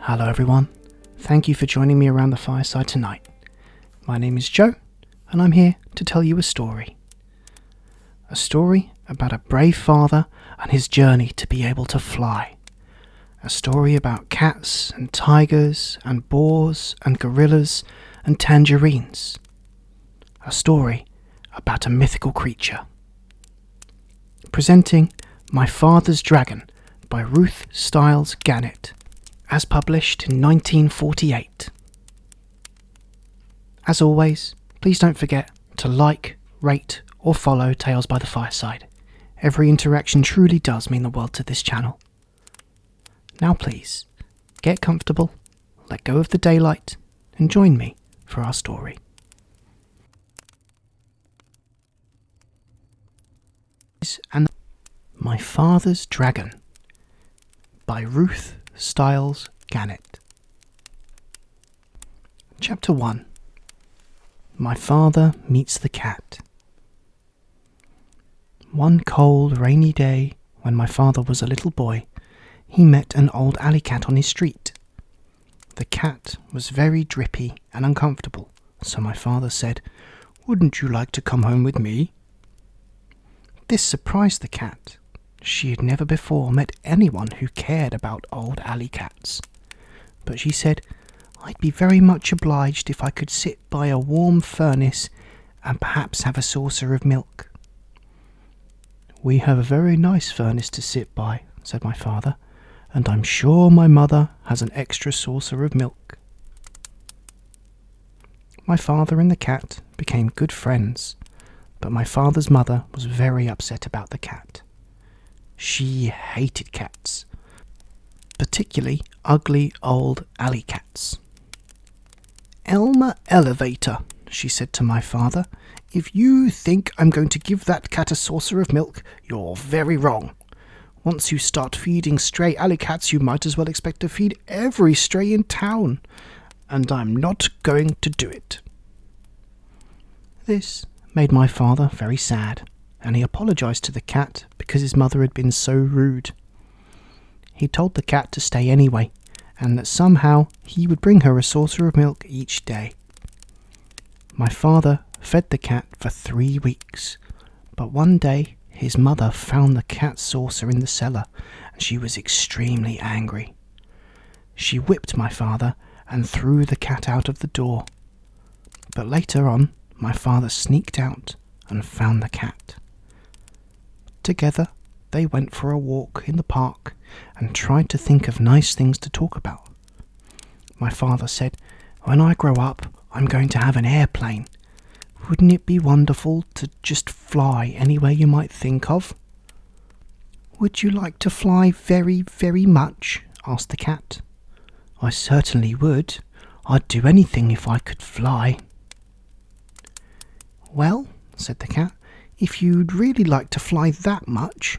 Hello everyone, thank you for joining me around the fireside tonight. My name is Joe, and I'm here to tell you a story. A story about a brave father and his journey to be able to fly. A story about cats and tigers and boars and gorillas and tangerines. A story about a mythical creature. Presenting My Father's Dragon by Ruth Stiles Gannett, as published in 1948. As always, please don't forget to like, rate or follow Tales by the Fireside. Every interaction truly does mean the world to this channel. Now please, get comfortable, let go of the daylight and join me for our story. And My Father's Dragon by Ruth Stiles Gannett. Chapter 1. My Father Meets the Cat. One cold, rainy day, when my father was a little boy, he met an old alley cat on his street. The cat was very drippy and uncomfortable, so my father said, "Wouldn't you like to come home with me?" This surprised the cat. She had never before met anyone who cared about old alley cats. But she said, "I'd be very much obliged if I could sit by a warm furnace and perhaps have a saucer of milk." "We have a very nice furnace to sit by," said my father, "and I'm sure my mother has an extra saucer of milk." My father and the cat became good friends, but my father's mother was very upset about the cat. She hated cats, particularly ugly old alley cats. "Elmer Elevator," she said to my father, "if you think I'm going to give that cat a saucer of milk, you're very wrong. Once you start feeding stray alley cats, you might as well expect to feed every stray in town, and I'm not going to do it." This made my father very sad, and he apologized to the cat because his mother had been so rude. He told the cat to stay anyway, and that somehow he would bring her a saucer of milk each day. My father fed the cat for 3 weeks, but one day his mother found the cat's saucer in the cellar, and she was extremely angry. She whipped my father and threw the cat out of the door. But later on, my father sneaked out and found the cat. Together, they went for a walk in the park and tried to think of nice things to talk about. My father said, "When I grow up, I'm going to have an airplane. Wouldn't it be wonderful to just fly anywhere you might think of?" "Would you like to fly very, very much?" asked the cat. "I certainly would. I'd do anything if I could fly." "Well," said the cat, "if you'd really like to fly that much,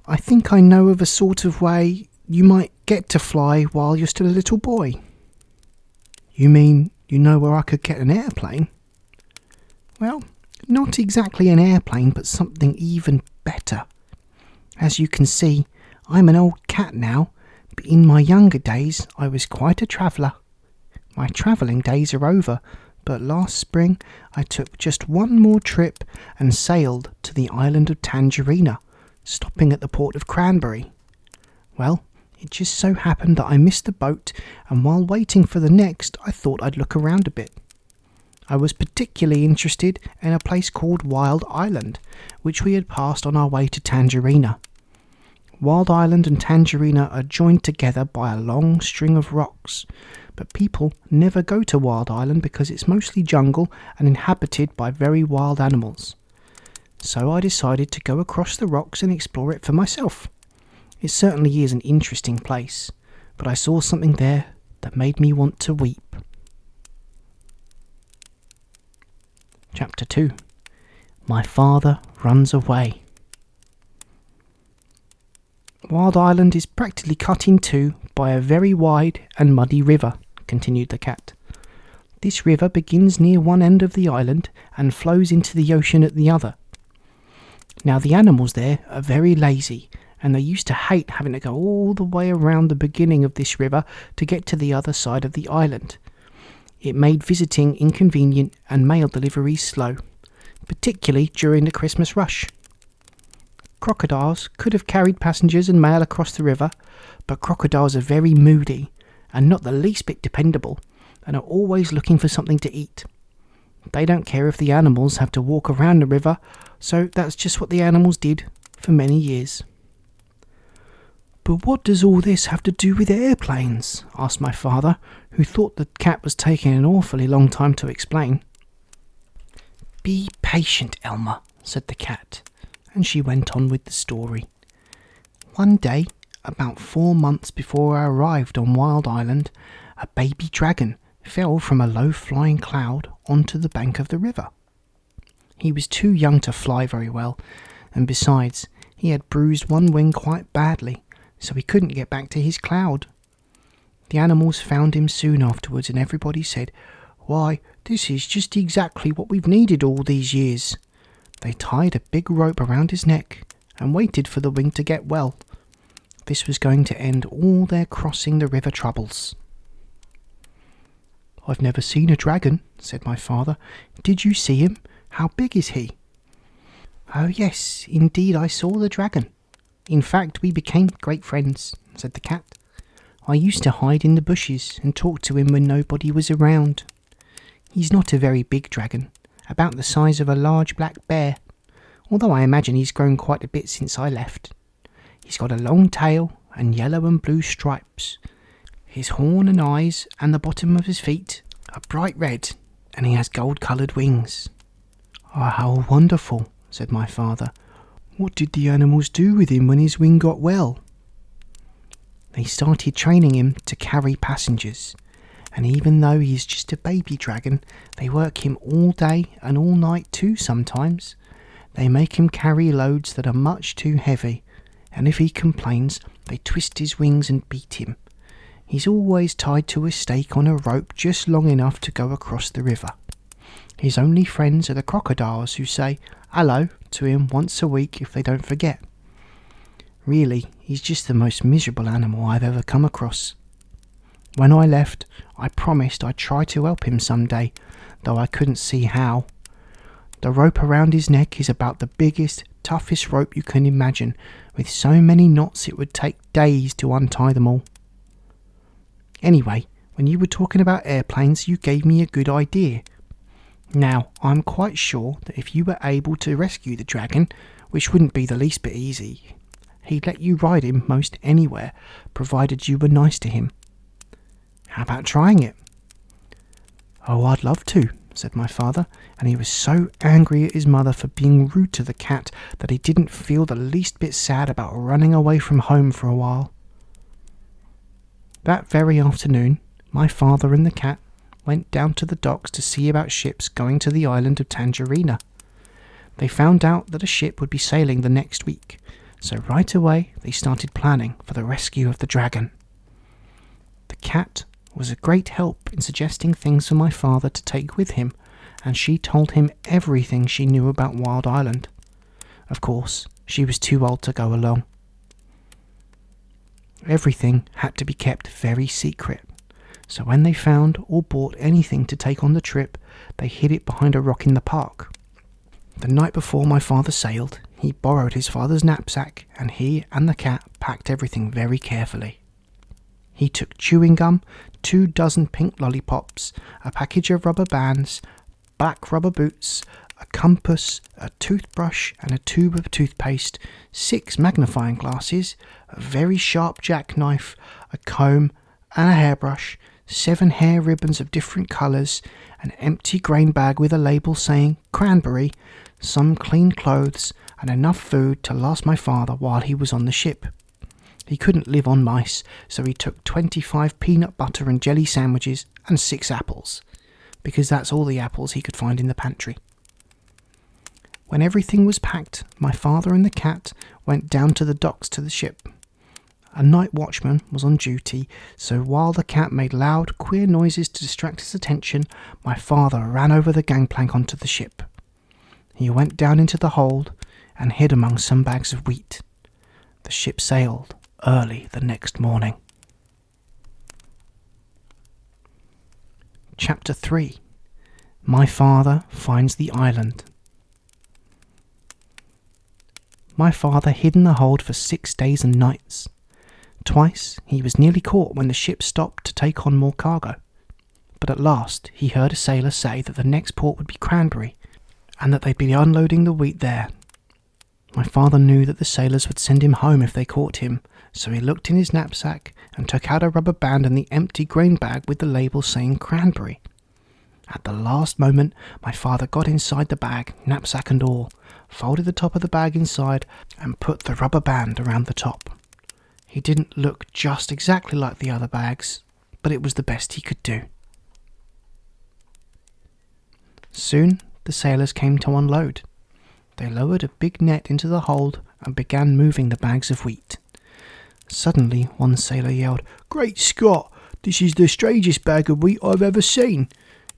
I think I know of a sort of way you might get to fly while you're still a little boy." "You mean you know where I could get an airplane?" "Well, not exactly an airplane, but something even better. As you can see, I'm an old cat now, but in my younger days I was quite a traveller. My travelling days are over, but last spring I took just one more trip and sailed to the island of Tangerina, stopping at the port of Cranberry. Well, it just so happened that I missed the boat, and while waiting for the next, I thought I'd look around a bit. I was particularly interested in a place called Wild Island, which we had passed on our way to Tangerina. Wild Island and Tangerina are joined together by a long string of rocks, but people never go to Wild Island because it's mostly jungle and inhabited by very wild animals. So I decided to go across the rocks and explore it for myself. It certainly is an interesting place, but I saw something there that made me want to weep. Chapter 2. My Father Runs Away. Wild Island is practically cut in two by a very wide and muddy river, continued the cat. This river begins near one end of the island and flows into the ocean at the other. Now the animals there are very lazy and they used to hate having to go all the way around the beginning of this river to get to the other side of the island. It made visiting inconvenient and mail deliveries slow, particularly during the Christmas rush. Crocodiles could have carried passengers and mail across the river, but crocodiles are very moody and not the least bit dependable, and are always looking for something to eat. They don't care if the animals have to walk around the river, so that's just what the animals did for many years. "But what does all this have to do with airplanes?" asked my father, who thought the cat was taking an awfully long time to explain. "Be patient, Elmer," said the cat, and she went on with the story. "One day, about 4 months before I arrived on Wild Island, a baby dragon fell from a low-flying cloud onto the bank of the river. He was too young to fly very well, and besides, he had bruised one wing quite badly, so he couldn't get back to his cloud. The animals found him soon afterwards, and everybody said, 'Why, this is just exactly what we've needed all these years.' They tied a big rope around his neck and waited for the wing to get well. This was going to end all their crossing the river troubles." "I've never seen a dragon," said my father. "Did you see him? How big is he?" "Oh yes, indeed I saw the dragon. In fact, we became great friends," said the cat. "I used to hide in the bushes and talk to him when nobody was around. He's not a very big dragon, about the size of a large black bear, although I imagine he's grown quite a bit since I left. He's got a long tail and yellow and blue stripes. His horn and eyes and the bottom of his feet are bright red, and he has gold-coloured wings." "Oh, how wonderful," said my father. "What did the animals do with him when his wing got well?" "They started training him to carry passengers, and even though he's just a baby dragon, they work him all day and all night too sometimes. They make him carry loads that are much too heavy, and if he complains, they twist his wings and beat him. He's always tied to a stake on a rope just long enough to go across the river. His only friends are the crocodiles, who say 'hello' to him once a week if they don't forget. Really, he's just the most miserable animal I've ever come across. When I left, I promised I'd try to help him some day, though I couldn't see how. The rope around his neck is about the biggest, toughest rope you can imagine, with so many knots it would take days to untie them all. Anyway, when you were talking about airplanes, you gave me a good idea. Now, I'm quite sure that if you were able to rescue the dragon, which wouldn't be the least bit easy, he'd let you ride him most anywhere, provided you were nice to him. How about trying it?" "Oh, I'd love to," said my father, and he was so angry at his mother for being rude to the cat that he didn't feel the least bit sad about running away from home for a while. That very afternoon, my father and the cat went down to the docks to see about ships going to the island of Tangerina. They found out that a ship would be sailing the next week, so right away they started planning for the rescue of the dragon. The cat was a great help in suggesting things for my father to take with him, and she told him everything she knew about Wild Island. Of course, she was too old to go along. Everything had to be kept very secret, so when they found or bought anything to take on the trip, they hid it behind a rock in the park. The night before my father sailed, he borrowed his father's knapsack, and he and the cat packed everything very carefully. He took chewing gum, 2 dozen pink lollipops, a package of rubber bands, black rubber boots, a compass, a toothbrush and a tube of toothpaste, 6 magnifying glasses, a very sharp jackknife, a comb and a hairbrush, 7 hair ribbons of different colours, an empty grain bag with a label saying cranberry, some clean clothes, and enough food to last my father while he was on the ship. He couldn't live on mice, so he took 25 peanut butter and jelly sandwiches and 6 apples, because that's all the apples he could find in the pantry. When everything was packed, my father and the cat went down to the docks to the ship. A night watchman was on duty, so while the cat made loud, queer noises to distract his attention, my father ran over the gangplank onto the ship. He went down into the hold and hid among some bags of wheat. The ship sailed early the next morning. Chapter 3. My father finds the island. My father hid in the hold for 6 days and nights. Twice he was nearly caught when the ship stopped to take on more cargo. But at last he heard a sailor say that the next port would be Cranberry, and that they'd be unloading the wheat there. My father knew that the sailors would send him home if they caught him, so he looked in his knapsack and took out a rubber band and the empty grain bag with the label saying Cranberry. At the last moment, my father got inside the bag, knapsack and all, folded the top of the bag inside and put the rubber band around the top. He didn't look just exactly like the other bags, but it was the best he could do. Soon the sailors came to unload. They lowered a big net into the hold and began moving the bags of wheat. Suddenly one sailor yelled, "Great Scott! This is the strangest bag of wheat I've ever seen.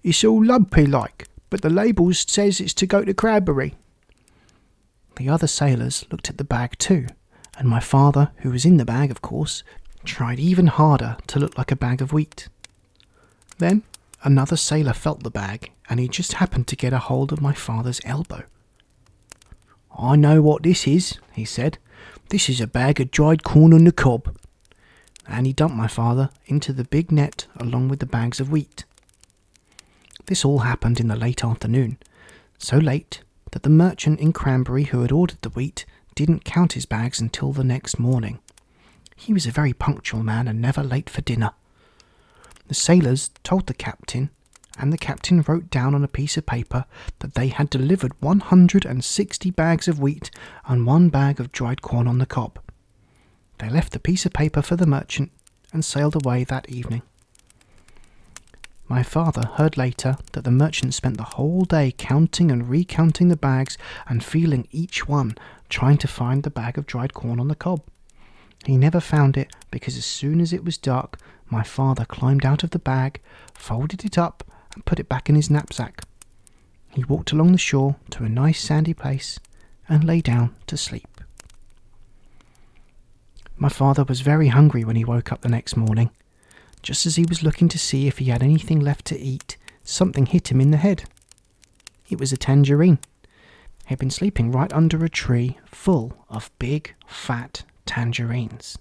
It's all lumpy like, but the label says it's to go to Cranberry." The other sailors looked at the bag too, and my father, who was in the bag of course, tried even harder to look like a bag of wheat. Then another sailor felt the bag, and he just happened to get a hold of my father's elbow. "I know what this is," he said. "This is a bag of dried corn on the cob." And he dumped my father into the big net along with the bags of wheat. This all happened in the late afternoon, so late that the merchant in Cranberry who had ordered the wheat didn't count his bags until the next morning. He was a very punctual man and never late for dinner. The sailors told the captain, and the captain wrote down on a piece of paper that they had delivered 160 bags of wheat and 1 bag of dried corn on the cob. They left the piece of paper for the merchant and sailed away that evening. My father heard later that the merchant spent the whole day counting and recounting the bags and feeling each one, trying to find the bag of dried corn on the cob. He never found it because as soon as it was dark, my father climbed out of the bag, folded it up and put it back in his knapsack. He walked along the shore to a nice sandy place and lay down to sleep. My father was very hungry when he woke up the next morning. Just as he was looking to see if he had anything left to eat, something hit him in the head. It was a tangerine. He had been sleeping right under a tree full of big, fat tangerines.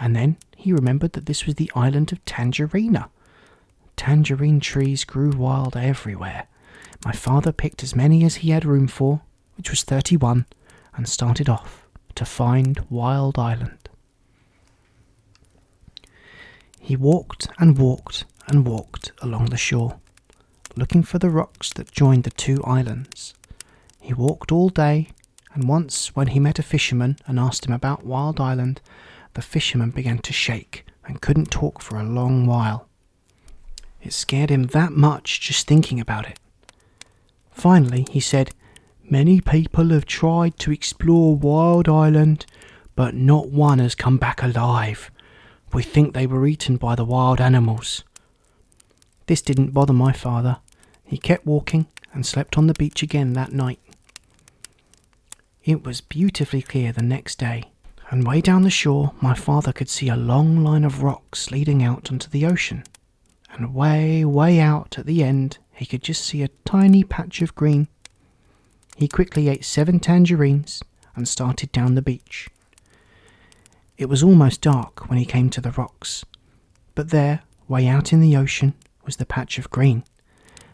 And then he remembered that this was the island of Tangerina. Tangerine trees grew wild everywhere. My father picked as many as he had room for, which was 31, and started off to find Wild Island. He walked and walked and walked along the shore, looking for the rocks that joined the 2 islands. He walked all day, and once when he met a fisherman and asked him about Wild Island, the fisherman began to shake and couldn't talk for a long while. It scared him that much just thinking about it. Finally he said, "Many people have tried to explore Wild Island, but not one has come back alive. We think they were eaten by the wild animals." This didn't bother my father. He kept walking and slept on the beach again that night. It was beautifully clear the next day, and way down the shore my father could see a long line of rocks leading out onto the ocean. And way, way out at the end, he could just see a tiny patch of green. He quickly ate 7 tangerines and started down the beach. It was almost dark when he came to the rocks, but there, way out in the ocean, was the patch of green.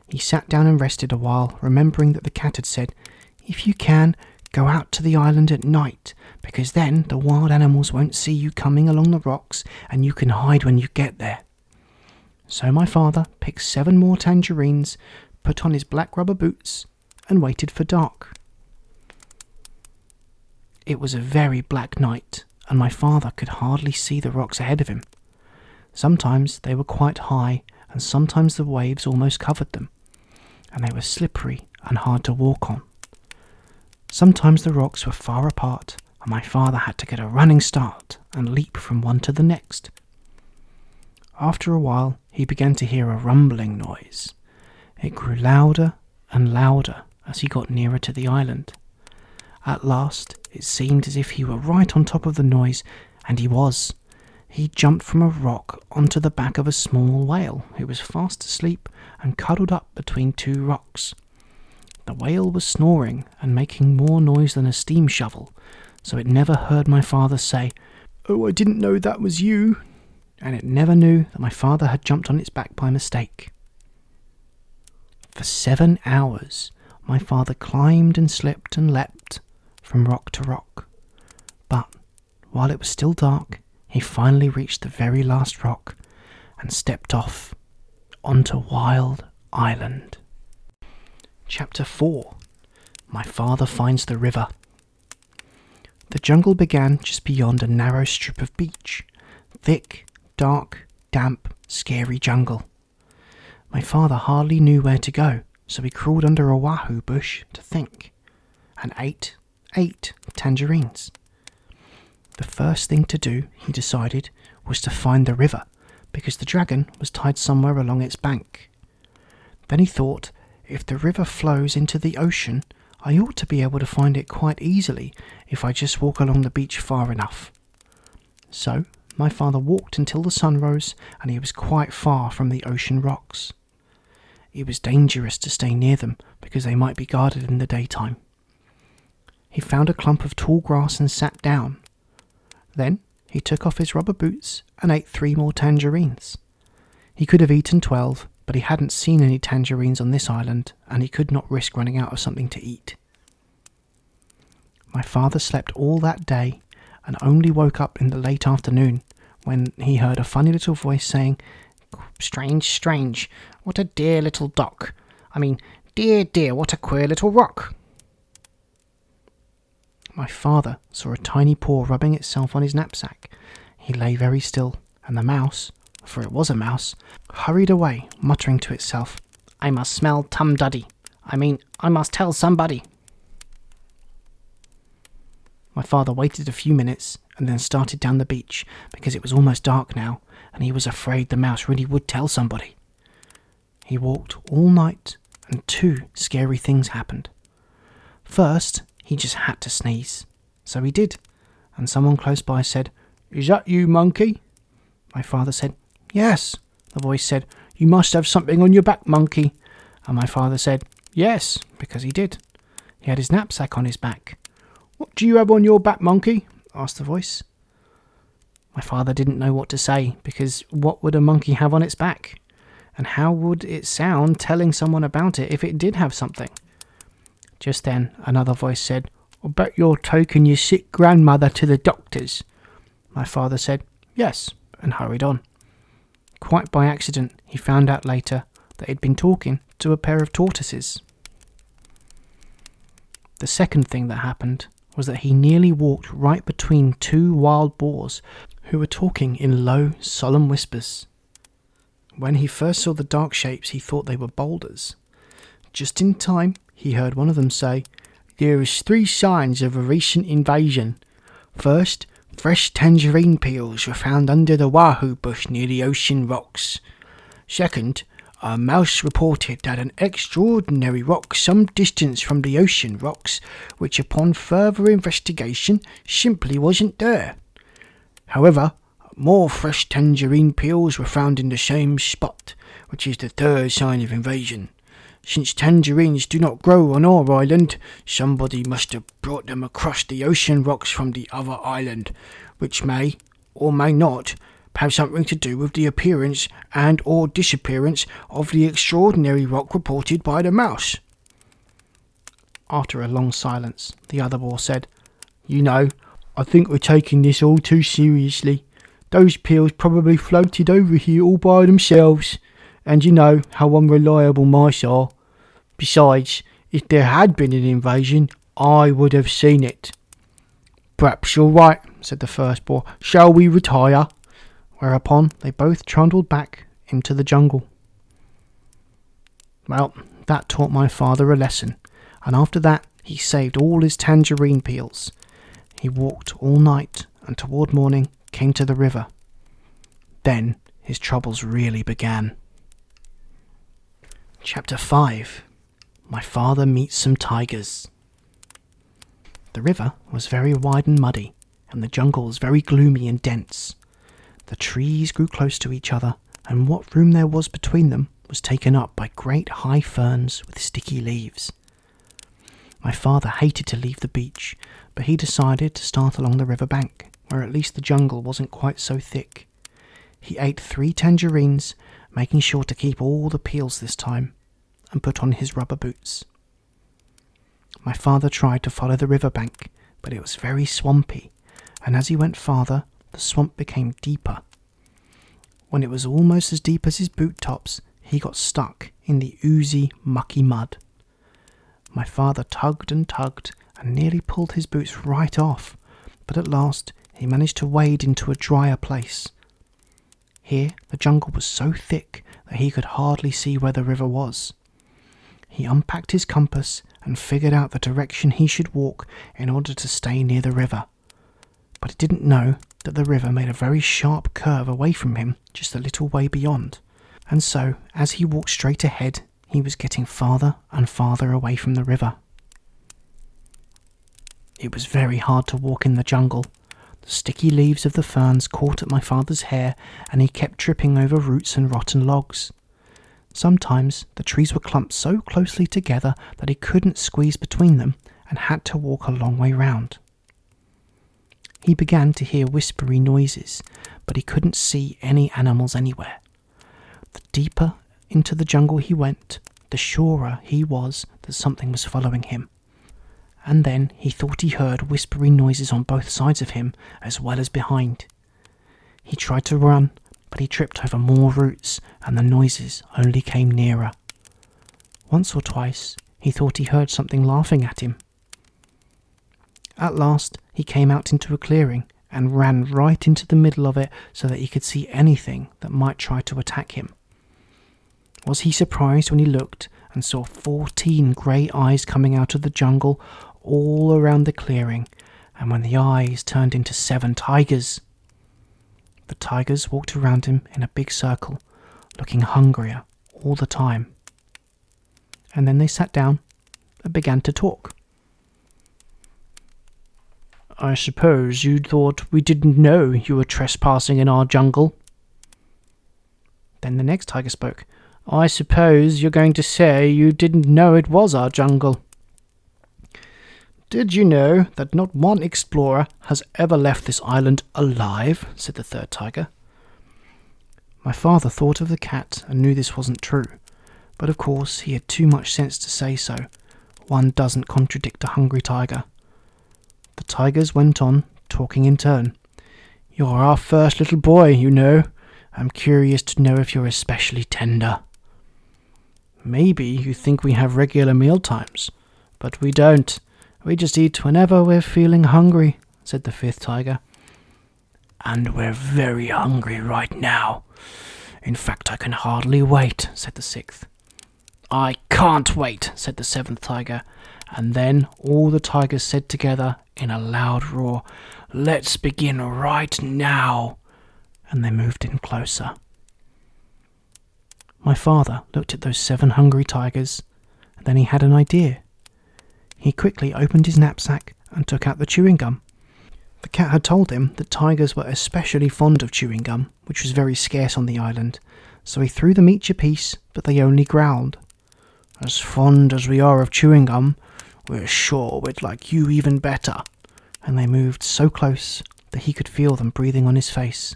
He sat down and rested a while, remembering that the cat had said, "If you can, go out to the island at night, because then the wild animals won't see you coming along the rocks and you can hide when you get there." So my father picked 7 more tangerines, put on his black rubber boots, and waited for dark. It was a very black night, and my father could hardly see the rocks ahead of him. Sometimes they were quite high, and sometimes the waves almost covered them, and they were slippery and hard to walk on. Sometimes the rocks were far apart, and my father had to get a running start and leap from one to the next. After a while, he began to hear a rumbling noise. It grew louder and louder as he got nearer to the island. At last, It seemed as if he were right on top of the noise, and he was. He jumped from a rock onto the back of a small whale who was fast asleep and cuddled up between two rocks. The whale was snoring and making more noise than a steam shovel, so it never heard my father say, "Oh, I didn't know that was you," and it never knew that my father had jumped on its back by mistake. For 7 hours, my father climbed and slipped and leapt from rock to rock. But while it was still dark, he finally reached the very last rock and stepped off onto Wild Island. Chapter 4. My Father Finds the River. The jungle began just beyond a narrow strip of beach. Thick, dark, damp, scary jungle. My father hardly knew where to go, so he crawled under a wahoo bush to think, and ate tangerines. The first thing to do, he decided, was to find the river, because the dragon was tied somewhere along its bank. Then he thought, if the river flows into the ocean, I ought to be able to find it quite easily if I just walk along the beach far enough. So my father walked until the sun rose, and he was quite far from the ocean rocks. It was dangerous to stay near them because they might be guarded in the daytime. He found a clump of tall grass and sat down. Then he took off his rubber boots and ate 3 more tangerines. He could have eaten 12, but he hadn't seen any tangerines on this island, and he could not risk running out of something to eat. My father slept all that day and only woke up in the late afternoon when he heard a funny little voice saying, "Strange, strange, what a dear little dock. Dear, dear, what a queer little rock." My father saw a tiny paw rubbing itself on his knapsack. He lay very still, and the mouse, for it was a mouse, hurried away, muttering to itself, "I must smell Tum Duddy. I must tell somebody." My father waited a few minutes and then started down the beach because it was almost dark now, and he was afraid the mouse really would tell somebody. He walked all night, and 2 scary things happened. First, he just had to sneeze. So he did, and someone close by said, "Is that you, monkey?" My father said, "Yes." The voice said, "You must have something on your back, monkey." And my father said, "Yes," because he did. He had his knapsack on his back. "What do you have on your back, monkey?" asked the voice. My father didn't know what to say, because what would a monkey have on its back? And how would it sound telling someone about it if it did have something? Just then, another voice said, "I bet you're taking your sick grandmother to the doctor's." My father said, "Yes," and hurried on. Quite by accident, he found out later that he'd been talking to a pair of tortoises. The second thing that happened was that he nearly walked right between 2 wild boars who were talking in low, solemn whispers. When he first saw the dark shapes, he thought they were boulders. Just in time, he heard one of them say, "There is 3 signs of a recent invasion. First, fresh tangerine peels were found under the wahoo bush near the ocean rocks. Second, a mouse reported that an extraordinary rock some distance from the ocean rocks, which upon further investigation simply wasn't there. However, more fresh tangerine peels were found in the same spot, which is the 3rd sign of invasion. Since tangerines do not grow on our island, somebody must have brought them across the ocean rocks from the other island, which may, or may not, have something to do with the appearance and or disappearance of the extraordinary rock reported by the mouse." After a long silence, the other boar said, I think we're taking this all too seriously. Those peels probably floated over here all by themselves, and you know how unreliable mice are. Besides, if there had been an invasion, I would have seen it." "Perhaps you're right," said the first boar. "Shall we retire?" Whereupon they both trundled back into the jungle. Well, that taught my father a lesson, and after that he saved all his tangerine peels. He walked all night, and toward morning came to the river. Then his troubles really began. Chapter 5. My Father Meets Some Tigers. The river was very wide and muddy, and the jungle was very gloomy and dense. The trees grew close to each other, and what room there was between them was taken up by great high ferns with sticky leaves. My father hated to leave the beach, but he decided to start along the river bank, where at least the jungle wasn't quite so thick. He ate 3 tangerines, making sure to keep all the peels this time, and put on his rubber boots. My father tried to follow the river bank, but it was very swampy, and as he went farther, the swamp became deeper. When it was almost as deep as his boot tops, he got stuck in the oozy, mucky mud. My father tugged and nearly pulled his boots right off, but at last he managed to wade into a drier place. Here the jungle was so thick that he could hardly see where the river was. He unpacked his compass and figured out the direction he should walk in order to stay near the river. But he didn't know that the river made a very sharp curve away from him just a little way beyond, and so as he walked straight ahead, he was getting farther and farther away from the river. It was very hard to walk in the jungle. The sticky leaves of the ferns caught at my father's hair, and he kept tripping over roots and rotten logs. Sometimes the trees were clumped so closely together that he couldn't squeeze between them and had to walk a long way round. He began to hear whispery noises, but he couldn't see any animals anywhere. The deeper into the jungle he went, the surer he was that something was following him. And then he thought he heard whispery noises on both sides of him as well as behind. He tried to run, but he tripped over more roots and the noises only came nearer. Once or twice he thought he heard something laughing at him. At last he came out into a clearing and ran right into the middle of it so that he could see anything that might try to attack him. Was he surprised when he looked and saw 14 grey eyes coming out of the jungle all around the clearing, and when the eyes turned into 7 tigers. The tigers walked around him in a big circle, looking hungrier all the time. And then they sat down and began to talk. "I suppose you thought we didn't know you were trespassing in our jungle?" Then the next tiger spoke. "I suppose you're going to say you didn't know it was our jungle." "Did you know that not one explorer has ever left this island alive?" said the third tiger. My father thought of the cat and knew this wasn't true, but of course he had too much sense to say so. One doesn't contradict a hungry tiger. The tigers went on, talking in turn. "You're our first little boy, you know. I'm curious to know if you're especially tender." "Maybe you think we have regular meal times, but we don't. We just eat whenever we're feeling hungry," said the fifth tiger. "And we're very hungry right now. In fact, I can hardly wait," said the sixth. "I can't wait," said the seventh tiger. And then all the tigers said together in a loud roar, "Let's begin right now." And they moved in closer. My father looked at those 7 hungry tigers, and then he had an idea. He quickly opened his knapsack and took out the chewing gum. The cat had told him that tigers were especially fond of chewing gum, which was very scarce on the island, so he threw them each a piece, but they only growled. "As fond as we are of chewing gum, we're sure we'd like you even better." And they moved so close that he could feel them breathing on his face.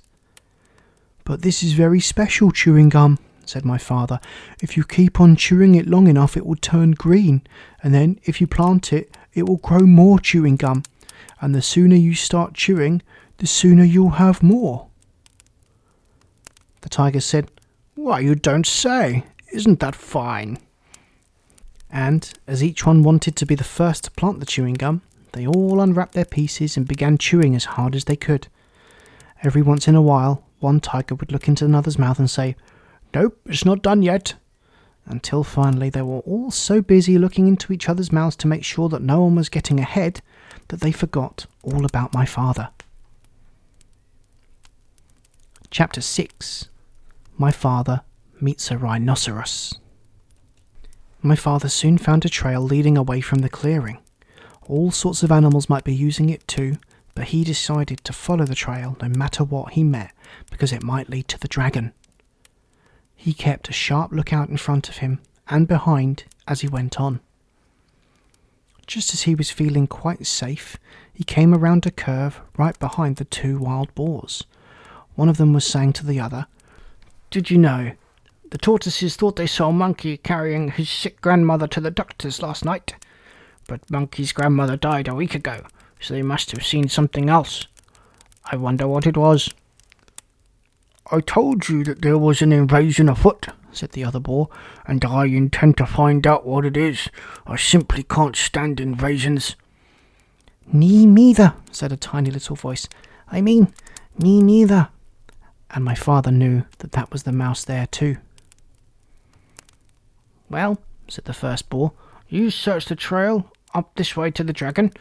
"But this is very special chewing gum," said my father. "If you keep on chewing it long enough, it will turn green, and then if you plant it, it will grow more chewing gum. And the sooner you start chewing, the sooner you'll have more." The tiger said, "Why, you don't say! Isn't that fine?" And as each one wanted to be the first to plant the chewing gum, they all unwrapped their pieces and began chewing as hard as they could. Every once in a while, one tiger would look into another's mouth and say, "Nope, it's not done yet," until finally they were all so busy looking into each other's mouths to make sure that no one was getting ahead that they forgot all about my father. Chapter 6. My father meets a rhinoceros. My father soon found a trail leading away from the clearing. All sorts of animals might be using it too, but he decided to follow the trail no matter what he met, because it might lead to the dragon. He kept a sharp lookout in front of him and behind as he went on. Just as he was feeling quite safe, he came around a curve right behind the 2 wild boars. One of them was saying to the other, "Did you know, the tortoises thought they saw Monkey carrying his sick grandmother to the doctor's last night, but Monkey's grandmother died a week ago, so they must have seen something else. I wonder what it was." "I told you that there was an invasion afoot," said the other boar, "and I intend to find out what it is. I simply can't stand invasions." "Me neither," said a tiny little voice. Me neither." And my father knew that that was the mouse there too. "Well," said the first boar, "you search the trail up this way to the dragon.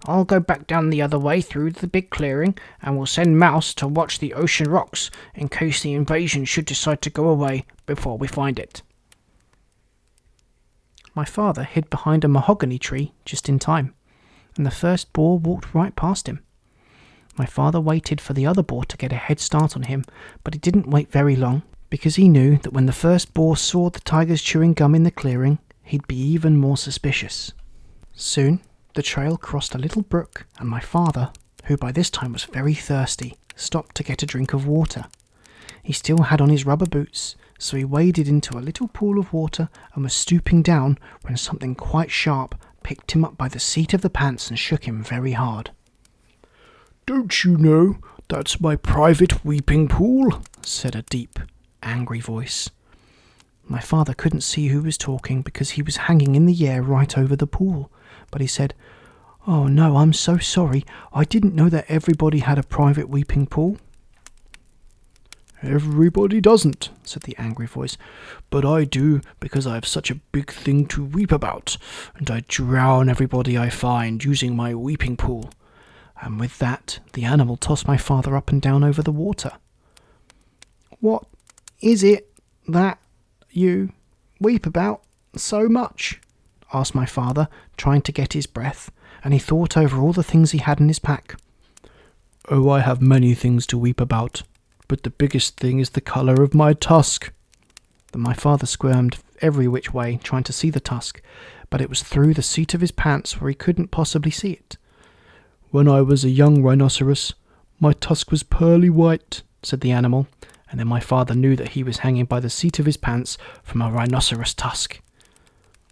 I'll go back down the other way through the big clearing, and we'll send Mouse to watch the ocean rocks in case the invasion should decide to go away before we find it." My father hid behind a mahogany tree just in time, and the first boar walked right past him. My father waited for the other boar to get a head start on him, but he didn't wait very long, because he knew that when the first boar saw the tigers chewing gum in the clearing, he'd be even more suspicious. Soon, the trail crossed a little brook, and my father, who by this time was very thirsty, stopped to get a drink of water. He still had on his rubber boots, so he waded into a little pool of water and was stooping down when something quite sharp picked him up by the seat of the pants and shook him very hard. "Don't you know that's my private weeping pool?" said a deep, angry voice. My father couldn't see who was talking because he was hanging in the air right over the pool, but he said, "Oh no, I'm so sorry. I didn't know that everybody had a private weeping pool." "Everybody doesn't," said the angry voice, "but I do, because I have such a big thing to weep about, and I drown everybody I find using my weeping pool." And with that, the animal tossed my father up and down over the water. "What is it that you weep about so much?" asked my father, trying to get his breath, and he thought over all the things he had in his pack. "Oh, I have many things to weep about, but the biggest thing is the colour of my tusk." Then my father squirmed every which way, trying to see the tusk, but it was through the seat of his pants where he couldn't possibly see it. "When I was a young rhinoceros, my tusk was pearly white," said the animal, and then my father knew that he was hanging by the seat of his pants from a rhinoceros tusk.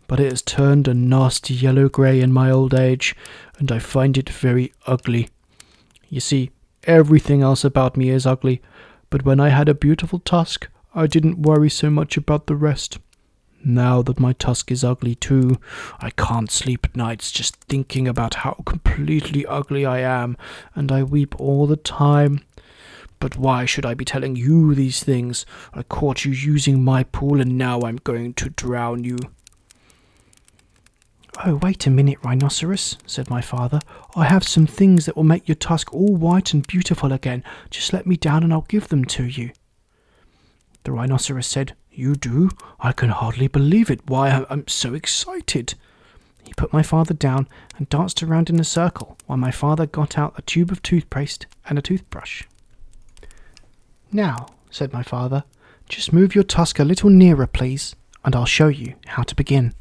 "But it has turned a nasty yellow-grey in my old age, and I find it very ugly. You see, everything else about me is ugly, but when I had a beautiful tusk, I didn't worry so much about the rest. Now that my tusk is ugly too, I can't sleep at nights just thinking about how completely ugly I am, and I weep all the time. But why should I be telling you these things? I caught you using my pool, and now I'm going to drown you." "Oh, wait a minute, Rhinoceros," said my father. "I have some things that will make your tusk all white and beautiful again. Just let me down and I'll give them to you." The Rhinoceros said, "You do? I can hardly believe it. Why, I'm so excited." He put my father down and danced around in a circle while my father got out a tube of toothpaste and a toothbrush. "Now," said my father, "just move your tusk a little nearer, please, and I'll show you how to begin."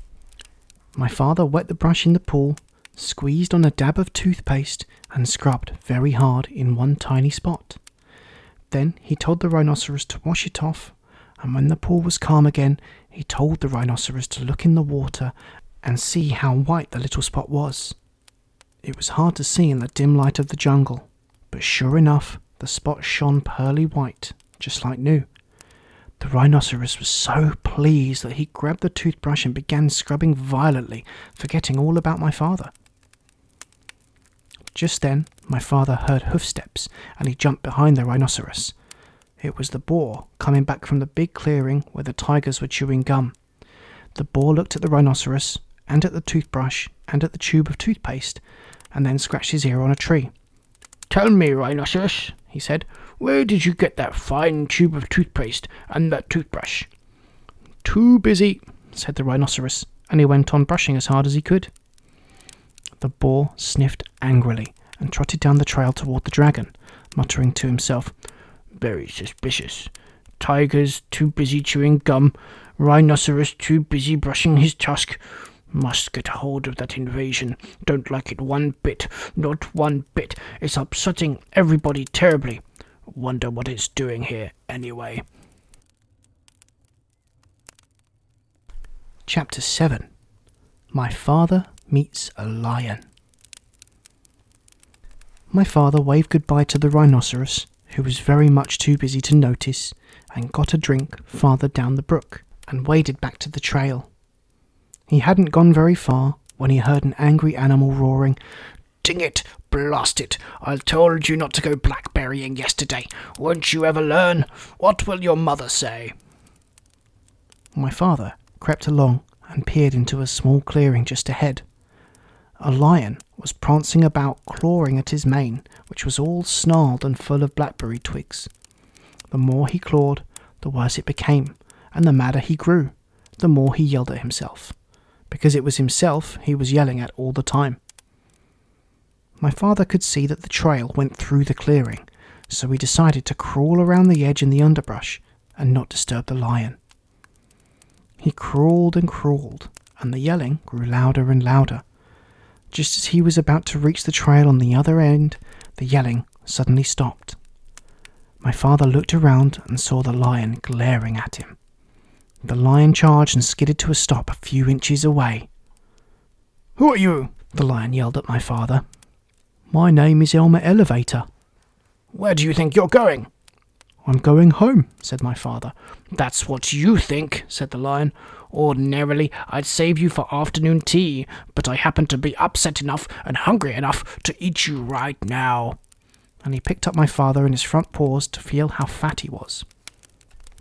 My father wet the brush in the pool, squeezed on a dab of toothpaste, and scrubbed very hard in one tiny spot. Then he told the rhinoceros to wash it off, and when the pool was calm again, he told the rhinoceros to look in the water and see how white the little spot was. It was hard to see in the dim light of the jungle, but sure enough, the spot shone pearly white, just like new. The rhinoceros was so pleased that he grabbed the toothbrush and began scrubbing violently, forgetting all about my father. Just then, my father heard hoofsteps, and he jumped behind the rhinoceros. It was the boar coming back from the big clearing where the tigers were chewing gum. The boar looked at the rhinoceros, and at the toothbrush, and at the tube of toothpaste, and then scratched his ear on a tree. "Tell me, rhinoceros," he said, "where did you get that fine tube of toothpaste and that toothbrush?" "Too busy," said the rhinoceros, and he went on brushing as hard as he could. The boar sniffed angrily and trotted down the trail toward the dragon, muttering to himself, "Very suspicious. Tigers too busy chewing gum, rhinoceros too busy brushing his tusk. Must get hold of that invasion. Don't like it one bit, not one bit. It's upsetting everybody terribly. Wonder what it's doing here, anyway." Chapter 7. My Father Meets a Lion. My father waved goodbye to the rhinoceros, who was very much too busy to notice, and got a drink farther down the brook, and waded back to the trail. He hadn't gone very far when he heard an angry animal roaring, "Ding it! Blast it! I told you not to go blackberrying yesterday. Won't you ever learn? What will your mother say?" My father crept along and peered into a small clearing just ahead. A lion was prancing about, clawing at his mane, which was all snarled and full of blackberry twigs. The more he clawed, the worse it became, and the madder he grew, the more he yelled at himself, because it was himself he was yelling at all the time. My father could see that the trail went through the clearing, so he decided to crawl around the edge in the underbrush and not disturb the lion. He crawled and crawled, and the yelling grew louder and louder. Just as he was about to reach the trail on the other end, the yelling suddenly stopped. My father looked around and saw the lion glaring at him. The lion charged and skidded to a stop a few inches away. "Who are you?" the lion yelled at my father. "My name is Elmer Elevator." "Where do you think you're going?" "I'm going home," said my father. "That's what you think," said the lion. "Ordinarily, I'd save you for afternoon tea, but I happen to be upset enough and hungry enough to eat you right now." And he picked up my father in his front paws to feel how fat he was.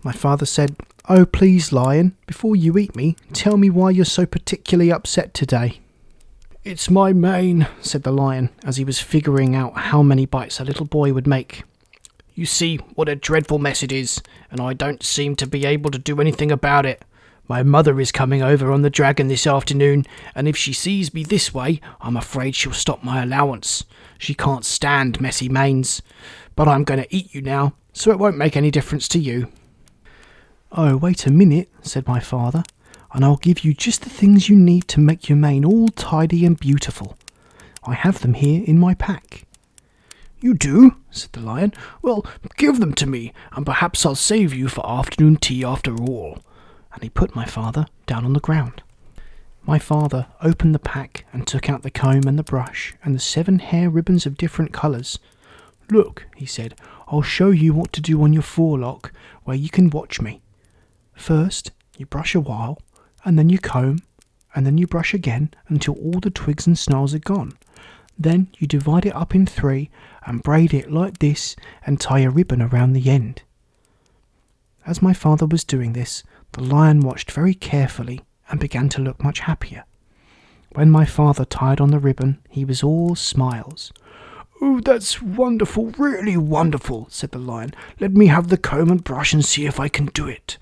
My father said, "Oh, please, lion, before you eat me, tell me why you're so particularly upset today." "It's my mane," said the lion, as he was figuring out how many bites a little boy would make. "You see what a dreadful mess it is, and I don't seem to be able to do anything about it. My mother is coming over on the dragon this afternoon, and if she sees me this way, I'm afraid she'll stop my allowance. She can't stand messy manes. But I'm going to eat you now, so it won't make any difference to you." "Oh, wait a minute," said my father, "and I'll give you just the things you need to make your mane all tidy and beautiful. I have them here in my pack." "You do?" said the lion. "Well, give them to me, and perhaps I'll save you for afternoon tea after all." And he put my father down on the ground. My father opened the pack and took out the comb and the brush and the 7 hair ribbons of different colours. "Look," he said, "I'll show you what to do on your forelock, where you can watch me. First, you brush a while, and then you comb, and then you brush again until all the twigs and snarls are gone. Then you divide it up in 3 and braid it like this and tie a ribbon around the end." As my father was doing this, the lion watched very carefully and began to look much happier. When my father tied on the ribbon, he was all smiles. "Oh, that's wonderful, really wonderful," said the lion. "Let me have the comb and brush and see if I can do it."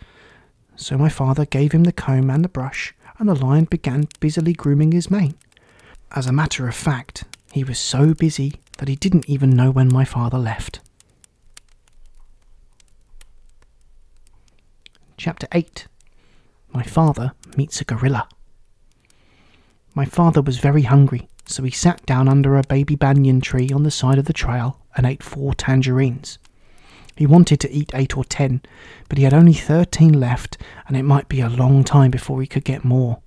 So my father gave him the comb and the brush, and the lion began busily grooming his mane. As a matter of fact, he was so busy that he didn't even know when my father left. Chapter 8. My Father Meets a Gorilla. My father was very hungry, so he sat down under a baby banyan tree on the side of the trail and ate 4 tangerines. He wanted to eat 8 or 10, but he had only 13 left, and it might be a long time before he could get more.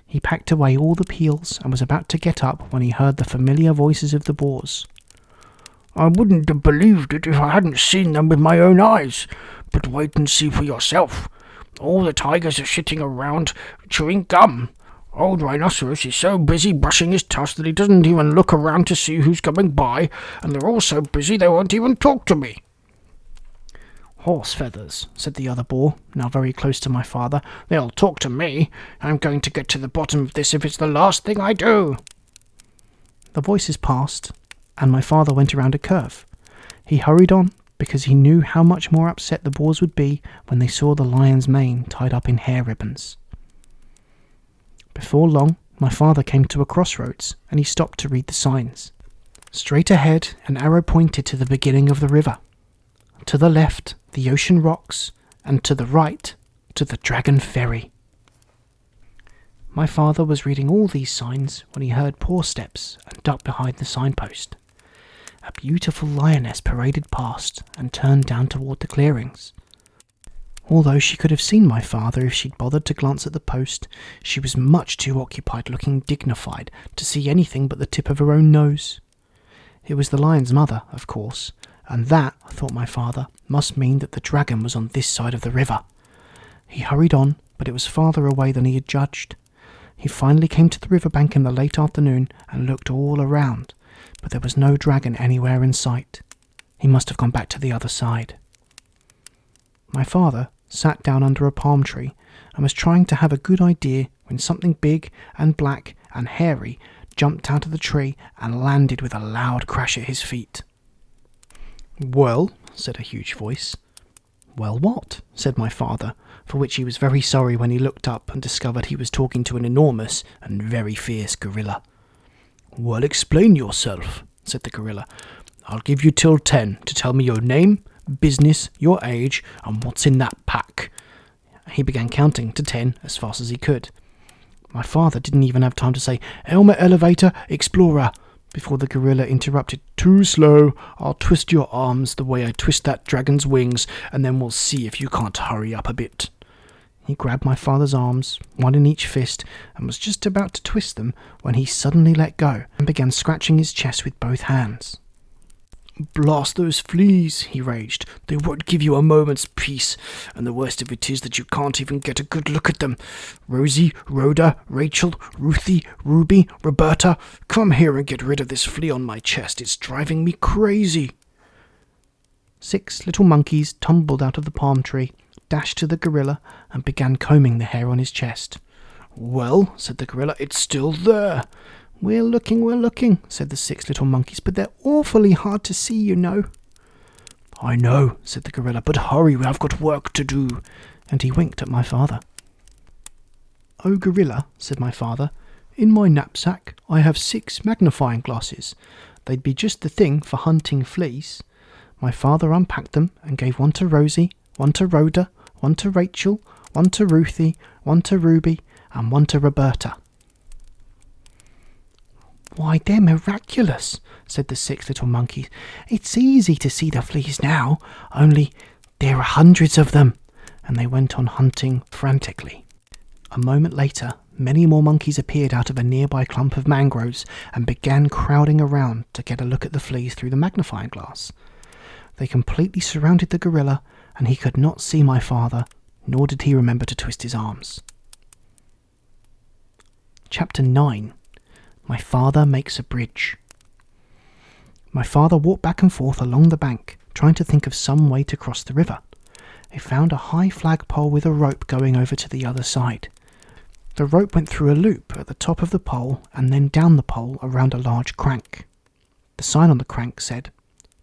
He packed away all the peels and was about to get up when he heard the familiar voices of the boars. "I wouldn't have believed it if I hadn't seen them with my own eyes, but wait and see for yourself. All the tigers are sitting around chewing gum. Old Rhinoceros is so busy brushing his tusk that he doesn't even look around to see who's coming by, and they're all so busy they won't even talk to me." "Horse feathers," said the other boar, now very close to my father. "They'll talk to me. I'm going to get to the bottom of this if it's the last thing I do." The voices passed, and my father went around a curve. He hurried on, because he knew how much more upset the boars would be when they saw the lion's mane tied up in hair ribbons. Before long, My father came to a crossroads, and he stopped to read the signs. Straight ahead, an arrow pointed to the beginning of the river. To the left, the ocean rocks, and to the right, to the Dragon Ferry. My father was reading all these signs when he heard paw steps and ducked behind the signpost. A beautiful lioness paraded past and turned down toward the clearings. Although she could have seen my father if she'd bothered to glance at the post, she was much too occupied looking dignified to see anything but the tip of her own nose. It was the lion's mother, of course, and that, thought my father, must mean that the dragon was on this side of the river. He hurried on, but it was farther away than he had judged. He finally came to the riverbank in the late afternoon and looked all around, but there was no dragon anywhere in sight. He must have gone back to the other side. My father sat down under a palm tree and was trying to have a good idea when something big and black and hairy jumped out of the tree and landed with a loud crash at his feet. "Well," said a huge voice. "Well, what?" said my father, for which he was very sorry when he looked up and discovered he was talking to an enormous and very fierce gorilla. "Well, explain yourself," said the gorilla. "I'll give you till 10 to tell me your name, business, your age, and what's in that pack." He began counting to 10 as fast as he could. My father didn't even have time to say, "Helmet, elevator, explorer," before the gorilla interrupted. "Too slow. I'll twist your arms the way I twist that dragon's wings, and then we'll see if you can't hurry up a bit." He grabbed my father's arms, one in each fist, and was just about to twist them when he suddenly let go and began scratching his chest with both hands. "Blast those fleas," he raged. "They won't give you a moment's peace, and the worst of it is that you can't even get a good look at them. Rosie, Rhoda, Rachel, Ruthie, Ruby, Roberta, come here and get rid of this flea on my chest. It's driving me crazy." 6 little monkeys tumbled out of the palm tree, dashed to the gorilla, and began combing the hair on his chest. "Well," said the gorilla, "it's still there." We're looking," said the 6 little monkeys, "but they're awfully hard to see, you know." "I know," said the gorilla, "but hurry, I've got work to do." And he winked at my father. "Oh, gorilla," said my father, "in my knapsack I have 6 magnifying glasses. They'd be just the thing for hunting fleas." My father unpacked them and gave one to Rosie, one to Rhoda, one to Rachel, one to Ruthie, one to Ruby, and one to Roberta. "Why, they're miraculous," said the 6 little monkeys. "It's easy to see the fleas now, only there are hundreds of them." And they went on hunting frantically. A moment later, many more monkeys appeared out of a nearby clump of mangroves and began crowding around to get a look at the fleas through the magnifying glass. They completely surrounded the gorilla, and he could not see my father, nor did he remember to twist his arms. Chapter 9. My father makes a bridge. My father walked back and forth along the bank, trying to think of some way to cross the river. He found a high flagpole with a rope going over to the other side. The rope went through a loop at the top of the pole and then down the pole around a large crank. The sign on the crank said,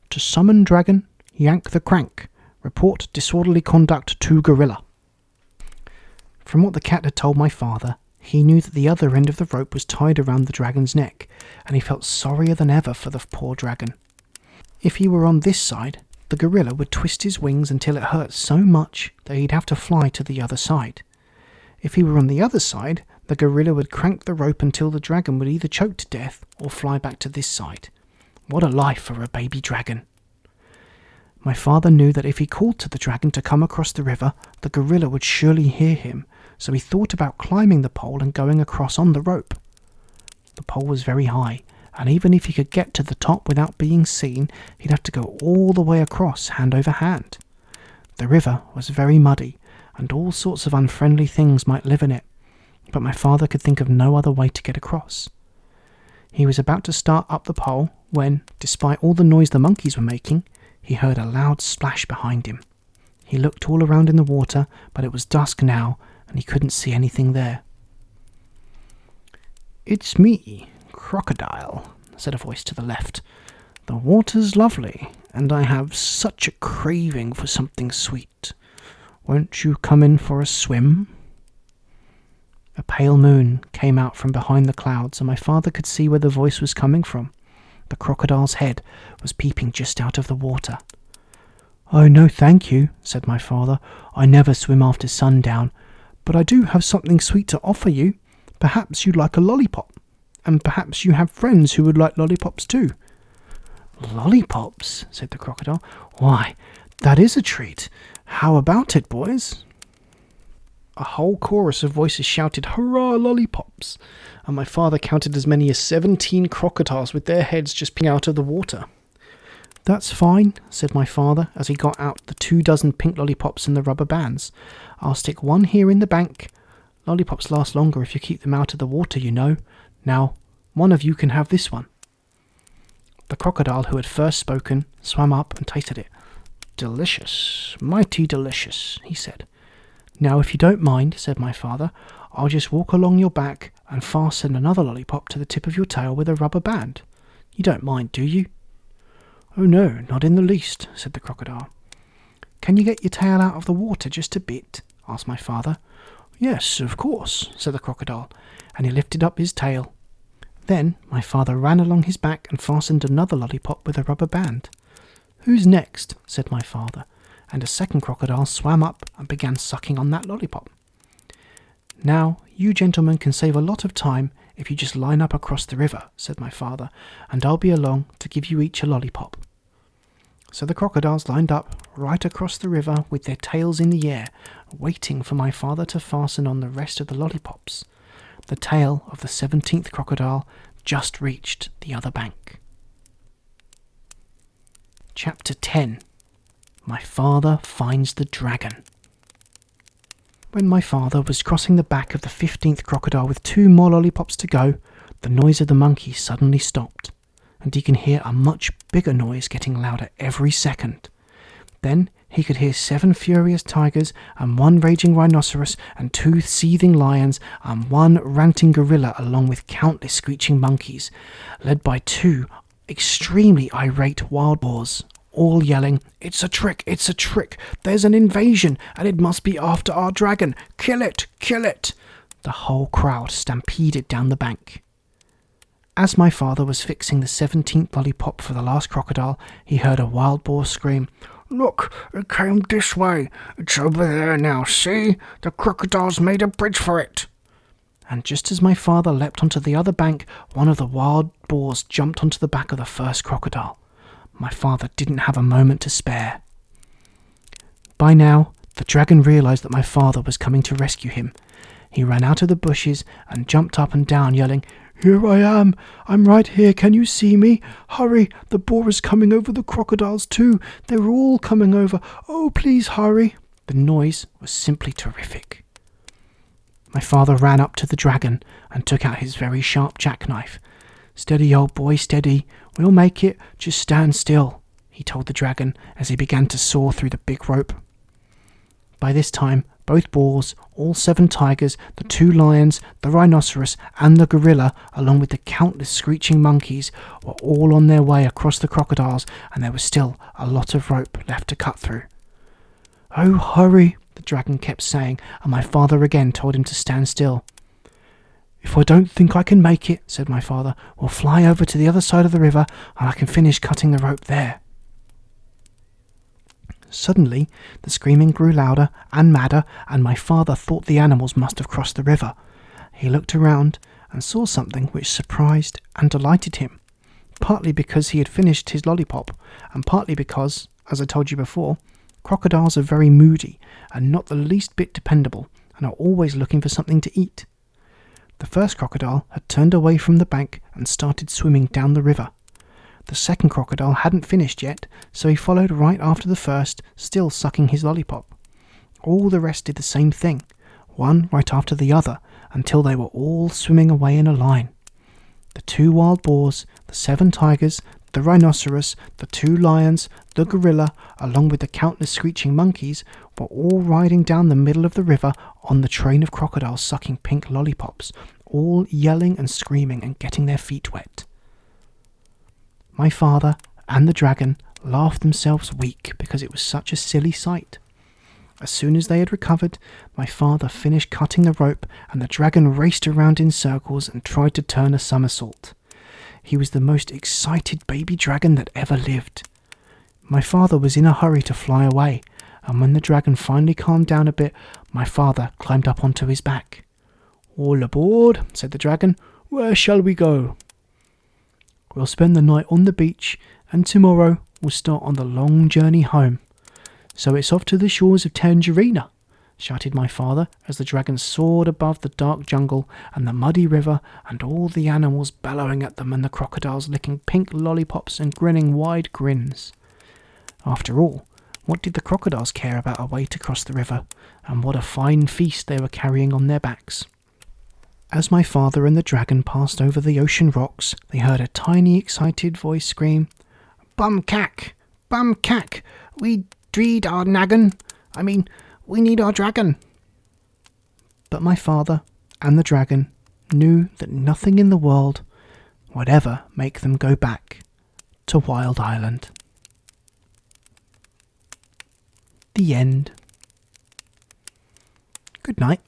"To summon dragon, yank the crank. Report disorderly conduct to gorilla." From what the cat had told my father, he knew that the other end of the rope was tied around the dragon's neck, and he felt sorrier than ever for the poor dragon. If he were on this side, the gorilla would twist his wings until it hurt so much that he'd have to fly to the other side. If he were on the other side, the gorilla would crank the rope until the dragon would either choke to death or fly back to this side. What a life for a baby dragon! My father knew that if he called to the dragon to come across the river, the gorilla would surely hear him, so he thought about climbing the pole and going across on the rope. The pole was very high, and even if he could get to the top without being seen, he'd have to go all the way across hand over hand. The river was very muddy, and all sorts of unfriendly things might live in it, but my father could think of no other way to get across. He was about to start up the pole when, despite all the noise the monkeys were making, he heard a loud splash behind him. He looked all around in the water, but it was dusk now, and he couldn't see anything there. "It's me, Crocodile," said a voice to the left. "The water's lovely, and I have such a craving for something sweet. Won't you come in for a swim?" A pale moon came out from behind the clouds, and my father could see where the voice was coming from. The crocodile's head was peeping just out of the water. "Oh, no, thank you," said my father. "I never swim after sundown, but I do have something sweet to offer you. Perhaps you'd like a lollipop, and perhaps you have friends who would like lollipops too." "Lollipops?" said the crocodile. "Why, that is a treat. How about it, boys?" A whole chorus of voices shouted, "Hurrah, lollipops!" And my father counted as many as 17 crocodiles with their heads just peeping out of the water. "That's fine," said my father as he got out the 24 pink lollipops and the rubber bands. "I'll stick one here in the bank. Lollipops last longer if you keep them out of the water, you know. Now, one of you can have this one." The crocodile who had first spoken swam up and tasted it. "Delicious, mighty delicious," he said. "Now, if you don't mind," said my father, "I'll just walk along your back and fasten another lollipop to the tip of your tail with a rubber band. You don't mind, do you?" "Oh no, not in the least," said the crocodile. "Can you get your tail out of the water just a bit?" asked my father. "Yes, of course," said the crocodile, and he lifted up his tail. Then my father ran along his back and fastened another lollipop with a rubber band. "Who's next?" said my father, and a second crocodile swam up and began sucking on that lollipop. "Now, you gentlemen can save a lot of time if you just line up across the river," said my father, "and I'll be along to give you each a lollipop." So the crocodiles lined up right across the river with their tails in the air, waiting for my father to fasten on the rest of the lollipops. The tail of the 17th crocodile just reached the other bank. Chapter 10. My Father Finds the Dragon. When my father was crossing the back of the 15th crocodile with 2 more lollipops to go, the noise of the monkey suddenly stopped, and he can hear a much bigger noise getting louder every second. Then he could hear 7 furious tigers and 1 raging rhinoceros and 2 seething lions and 1 ranting gorilla, along with countless screeching monkeys, led by 2 extremely irate wild boars, all yelling, "It's a trick! It's a trick! There's an invasion, and it must be after our dragon! Kill it! Kill it!" The whole crowd stampeded down the bank. As my father was fixing the 17th lollipop for the last crocodile, he heard a wild boar scream, "Look, it came this way. It's over there now, see? The crocodile's made a bridge for it." And just as my father leapt onto the other bank, one of the wild boars jumped onto the back of the first crocodile. My father didn't have a moment to spare. By now, the dragon realized that my father was coming to rescue him. He ran out of the bushes and jumped up and down, yelling, "Here I am! I'm right here! Can you see me? Hurry! The boar is coming over the crocodiles too! They're all coming over! Oh, please hurry!" The noise was simply terrific. My father ran up to the dragon and took out his very sharp jackknife. "Steady, old boy, steady. We'll make it. Just stand still," he told the dragon as he began to saw through the big rope. By this time, both boars, all 7 tigers, the 2 lions, the rhinoceros, and the gorilla, along with the countless screeching monkeys, were all on their way across the crocodiles, and there was still a lot of rope left to cut through. "Oh, hurry," the dragon kept saying, and my father again told him to stand still. "If I don't think I can make it," said my father, "we'll fly over to the other side of the river, and I can finish cutting the rope there." Suddenly, the screaming grew louder and madder, and my father thought the animals must have crossed the river. He looked around and saw something which surprised and delighted him, partly because he had finished his lollipop, and partly because, as I told you before, crocodiles are very moody and not the least bit dependable, and are always looking for something to eat. The first crocodile had turned away from the bank and started swimming down the river. The second crocodile hadn't finished yet, so he followed right after the first, still sucking his lollipop. All the rest did the same thing, one right after the other, until they were all swimming away in a line. The 2 wild boars, the 7 tigers, the rhinoceros, the 2 lions, the gorilla, along with the countless screeching monkeys, were all riding down the middle of the river on the train of crocodiles sucking pink lollipops, all yelling and screaming and getting their feet wet. My father and the dragon laughed themselves weak because it was such a silly sight. As soon as they had recovered, my father finished cutting the rope, and the dragon raced around in circles and tried to turn a somersault. He was the most excited baby dragon that ever lived. My father was in a hurry to fly away, and when the dragon finally calmed down a bit, my father climbed up onto his back. "All aboard," said the dragon. "Where shall we go?" "We'll spend the night on the beach, and tomorrow we'll start on the long journey home. So it's off to the shores of Tangerina," shouted my father as the dragon soared above the dark jungle and the muddy river and all the animals bellowing at them and the crocodiles licking pink lollipops and grinning wide grins. After all, what did the crocodiles care about a way to cross the river, and what a fine feast they were carrying on their backs? As my father and the dragon passed over the ocean rocks, they heard a tiny excited voice scream, "Bum-cack! Bum-cack! We dreed our naggin! We need our dragon!" But my father and the dragon knew that nothing in the world would ever make them go back to Wild Island. The end. Good night.